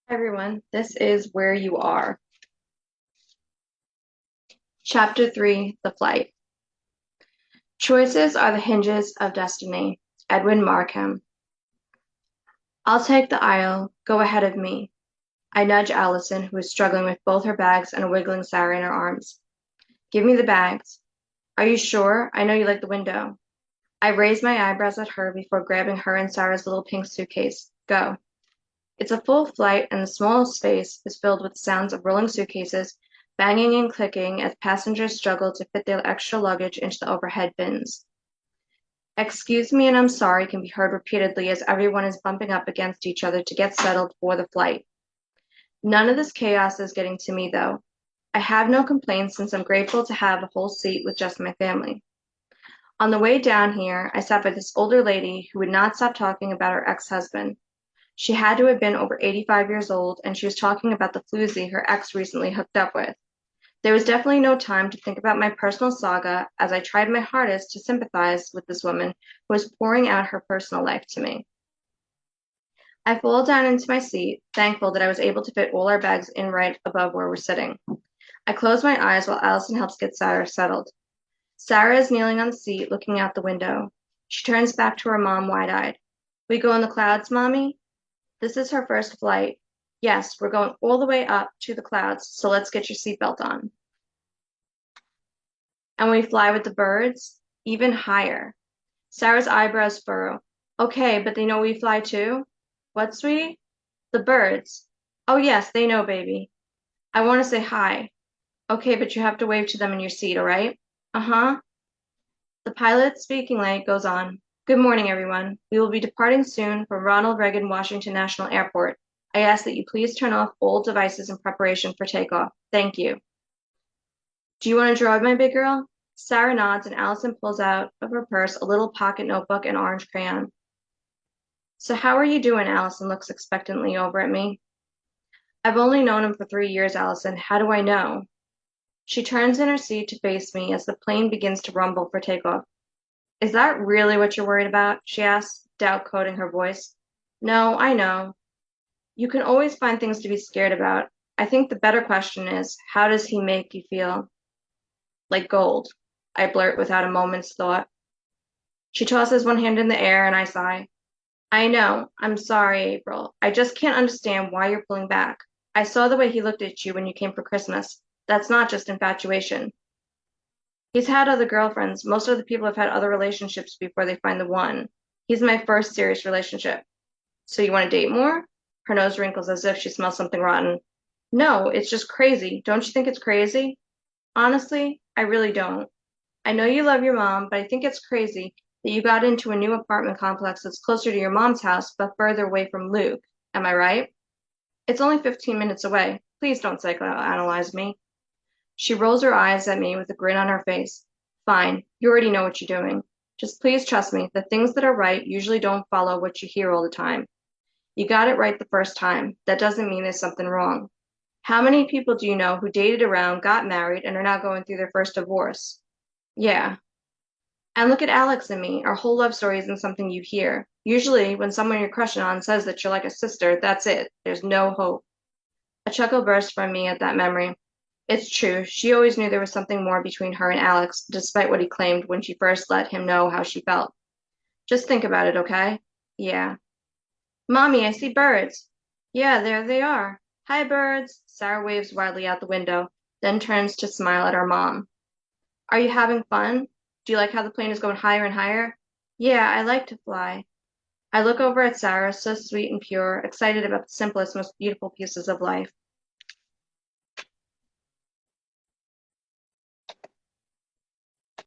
Hi everyone, this is Where You Are. Chapter 3, The Flight. Choices are the hinges of destiny. Edwin Markham. I'll take the aisle. Go ahead of me. I nudge Allison, who is struggling with both her bags and a wiggling Sarah in her arms. Give me the bags. Are you sure? I know you like the window. I raise my eyebrows at her before grabbing her and Sarah's little pink suitcase. Go. It's a full flight, and the small space is filled with sounds of rolling suitcases, banging and clicking as passengers struggle to fit their extra luggage into the overhead bins. Excuse me and I'm sorry can be heard repeatedly as everyone is bumping up against each other to get settled for the flight. None of this chaos is getting to me, though. I have no complaints since I'm grateful to have a whole seat with just my family. On the way down here, I sat by this older lady who would not stop talking about her ex-husband. She had to have been over 85 years old, and she was talking about the floozy her ex recently hooked up with. There was definitely no time to think about my personal saga as I tried my hardest to sympathize with this woman who was pouring out her personal life to me. I fall down into my seat, thankful that I was able to fit all our bags in right above where we're sitting. I close my eyes while Allison helps get Sarah settled. Sarah is kneeling on the seat, looking out the window. She turns back to her mom wide-eyed. We go in the clouds, Mommy? This is her first flight. Yes, we're going all the way up to the clouds, so let's get your seatbelt on. And we fly with the birds? Even higher. Sarah's eyebrows furrow. Okay, but they know we fly too? What, sweetie? The birds. Oh, yes, they know, baby. I want to say hi. Okay, but you have to wave to them in your seat, all right? Uh-huh. The pilot's speaking light goes on. Good morning, everyone. We will be departing soon from Ronald Reagan Washington National Airport. I ask that you please turn off all devices in preparation for takeoff. Thank you. Do you want to drive, my big girl? Sarah nods and Allison pulls out of her purse a little pocket notebook and orange crayon. So how are you doing? Allison looks expectantly over at me. I've only known him for 3 years, Allison. How do I know? She turns in her seat to face me as the plane begins to rumble for takeoff. Is that really what you're worried about? She asks, doubt coating her voice. No, I know. You can always find things to be scared about. I think the better question is, how does he make you feel? Like gold, I blurt without a moment's thought. She tosses one hand in the air and I sigh. I know. I'm sorry, April. I just can't understand why you're pulling back. I saw the way he looked at you when you came for Christmas. That's not just infatuation. He's had other girlfriends. Most of the people have had other relationships before they find the one. He's my first serious relationship. So you want to date more? Her nose wrinkles as if she smells something rotten. No, it's just crazy. Don't you think it's crazy? Honestly, I really don't. I know you love your mom, but I think it's crazy that you got into a new apartment complex that's closer to your mom's house, but further away from Luke. Am I right? It's only 15 minutes away. Please don't psychoanalyze me. She rolls her eyes at me with a grin on her face. Fine, you already know what you're doing. Just please trust me, the things that are right usually don't follow what you hear all the time. You got it right the first time. That doesn't mean there's something wrong. How many people do you know who dated around, got married, and are now going through their first divorce? Yeah. And look at Alex and me. Our whole love story isn't something you hear. Usually, when someone you're crushing on says that you're like a sister, that's it. There's no hope. A chuckle burst from me at that memory. It's true. She always knew there was something more between her and Alex, despite what he claimed when she first let him know how she felt. Just think about it, okay? Yeah. Mommy, I see birds. Yeah, there they are. Hi, birds. Sarah waves wildly out the window, then turns to smile at her mom. Are you having fun? Do you like how the plane is going higher and higher? Yeah, I like to fly. I look over at Sarah, so sweet and pure, excited about the simplest, most beautiful pieces of life.